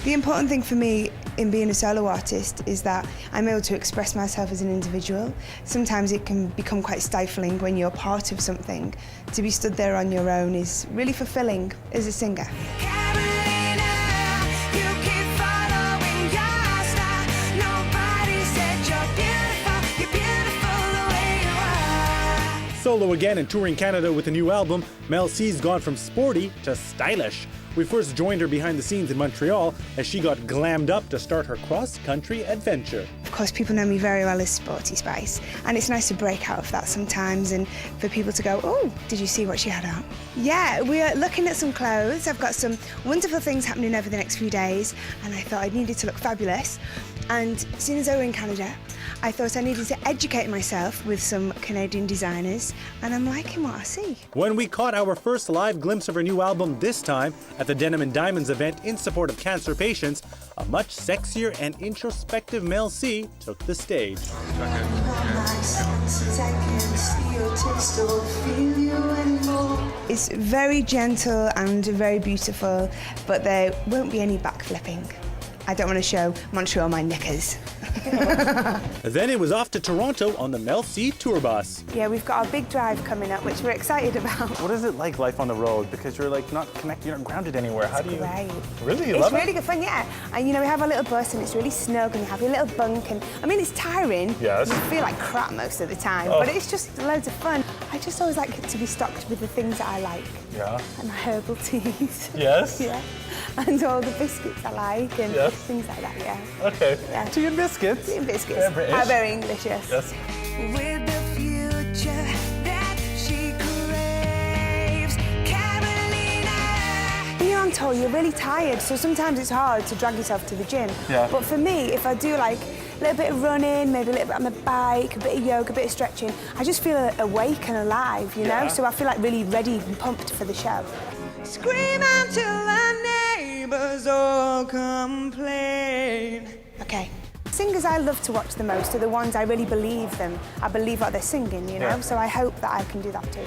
The important thing for me in being a solo artist is that I'm able to express myself as an individual. Sometimes it can become quite stifling when you're part of something. To be stood there on your own is really fulfilling as a singer. Solo again and touring Canada with a new album, Mel C's gone from sporty to stylish. We first joined her behind the scenes in Montreal as she got glammed up to start her cross-country adventure. Of course, people know me very well as Sporty Spice, and it's nice to break out of that sometimes and for people to go, oh, did you see what she had on? Yeah, we're looking at some clothes. I've got some wonderful things happening over the next few days, and I thought I needed to look fabulous. And as soon as I were in Canada, I thought I needed to educate myself with some Canadian designers, and I'm liking what I see. When we caught our first live glimpse of her new album this time at the Denim and Diamonds event in support of cancer patients, a much sexier and introspective Mel C took the stage. It's very gentle and very beautiful, but there won't be any backflipping. I don't want to show Montreal my knickers. Then it was off to Toronto on the Mel C Tour bus. Yeah, we've got our big drive coming up, which we're excited about. What is it like, life on the road? Because you're like not connected, you're not grounded anywhere. How do you? Great. Really? You it's love really it? good fun, yeah. And you know, we have our little bus and it's really snug and you have your little bunk and, I mean, it's tiring. Yes. You feel like crap most of the time, but it's just loads of fun. I just always like to be stocked with the things that I like. Yeah. And my herbal teas. Yes? Yeah. And all the biscuits I like and things like that, yeah. Okay. Yeah. Tea and biscuits? Tea and biscuits. They're British. How very English, yes. Yes. With the future that she craves, Carolina. When you're on tour, you're really tired, so sometimes it's hard to drag yourself to the gym. Yeah. But for me, if I do like a little bit of running, maybe a little bit on the bike, a bit of yoga, a bit of stretching, I just feel awake and alive, you know? So I feel like really ready and pumped for the show. Scream until the neighbors all complain. Okay. Singers I love to watch the most are the ones I really believe them. I believe what they're singing, you know? Yeah. So I hope that I can do that too.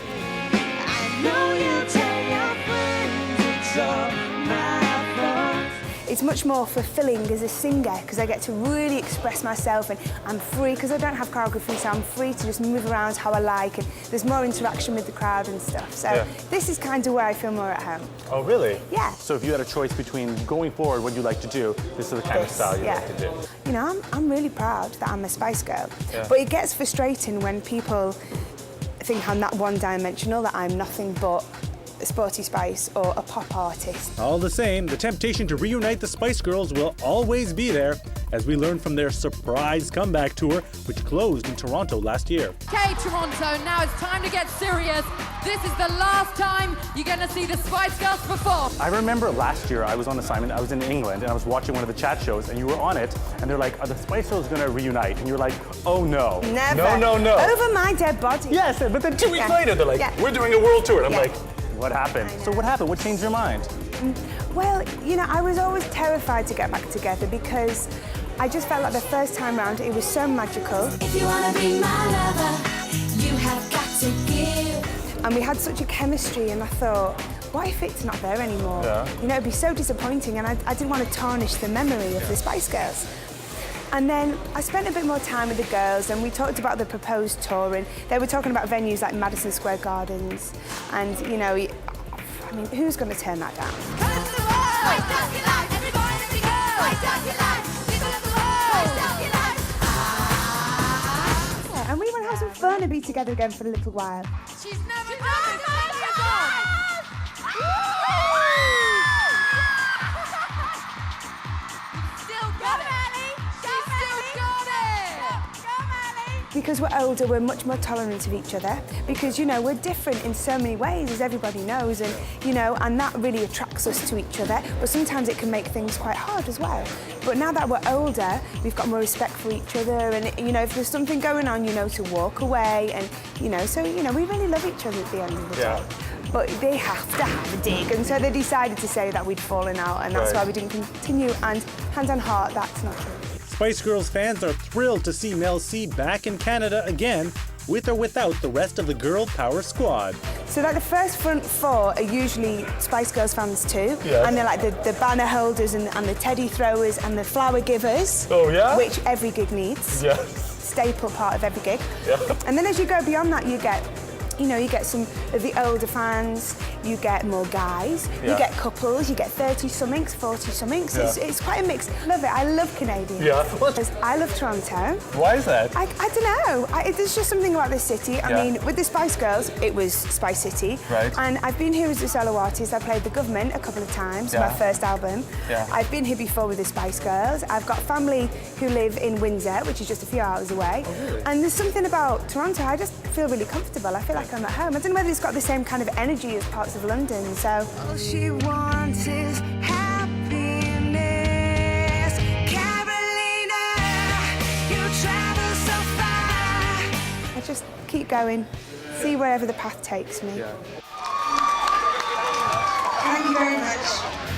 I know you tell your friends it's all my fault. It's much more fulfilling as a singer because I get to really express myself and I'm free because I don't have choreography, so I'm free to just move around how I like and there's more interaction with the crowd and stuff. So this is kind of where I feel more at home. Oh, really? Yeah. So if you had a choice between going forward, what you like to do, this is the kind of style you like to do. You know, I'm really proud that I'm a Spice Girl, Yeah. but it gets frustrating when people think I'm that one-dimensional, that I'm nothing but a Sporty Spice or a pop artist. All the same, the temptation to reunite the Spice Girls will always be there, as we learned from their surprise comeback tour, which closed in Toronto last year. Okay, Toronto, now it's time to get serious. This is the last time you're going to see the Spice Girls perform. I remember last year I was on assignment, I was in England, and I was watching one of the chat shows, and you were on it, and they're like, are the Spice Girls going to reunite? And you're like, oh no. Never. No, no, no. Over my dead body. Yes, but then 2 weeks later, they're like, we're doing a world tour. And I'm like, what happened? So what happened? What changed your mind? Well, you know, I was always terrified to get back together because I just felt like the first time round it was so magical. If you want to be my lover, you have got to give. And we had such a chemistry and I thought, what if it's not there anymore? You know, it'd be so disappointing and I didn't want to tarnish the memory of the Spice Girls. And then I spent a bit more time with the girls and we talked about the proposed tour and they were talking about venues like Madison Square Gardens and, you know, I mean, who's going to turn that down? Yeah, and we want to have some fun and be together again for a little while. She's never done this many times. Still got it. She's still got it. Because we're older, we're much more tolerant of each other because, you know, we're different in so many ways, as everybody knows, and, you know, and that really attracts us to each other, but sometimes it can make things quite hard as well. But now that we're older, we've got more respect for each other and, you know, if there's something going on, you know, to walk away and, you know, so, you know, we really love each other at the end of the day. But they have to have a dig, and so they decided to say that we'd fallen out, and that's why we didn't continue, and hand on heart, that's not true. Spice Girls fans are thrilled to see Mel C back in Canada again, with or without the rest of the girl power squad. So like the first front four are usually Spice Girls fans too. Yes. And they're like the banner holders and the teddy throwers and the flower givers. Oh, yeah? Which every gig needs. Yeah. Staple part of every gig. Yeah. And then as you go beyond that, you get some of the older fans, you get more guys, Yeah. you get couples, you get 30-somethings, 40-somethings. Yeah. It's quite a mix. Love it. I love Canadians. Yeah. I love Toronto. Why is that? I don't know. There's just something about this city. I Yeah. mean, with the Spice Girls, it was Spice City. Right. And I've been here as a solo artist. I played The Government a couple of times, Yeah. my first album. Yeah. I've been here before with the Spice Girls. I've got family who live in Windsor, which is just a few hours away. Oh, really? And there's something about Toronto, I just feel really comfortable. I feel like I'm at home. I don't know whether it's got the same kind of energy as parts of London, so. All she wants is happiness. Carolina, you travel so far. I just keep going, see wherever the path takes me. Yeah. Thank you very much.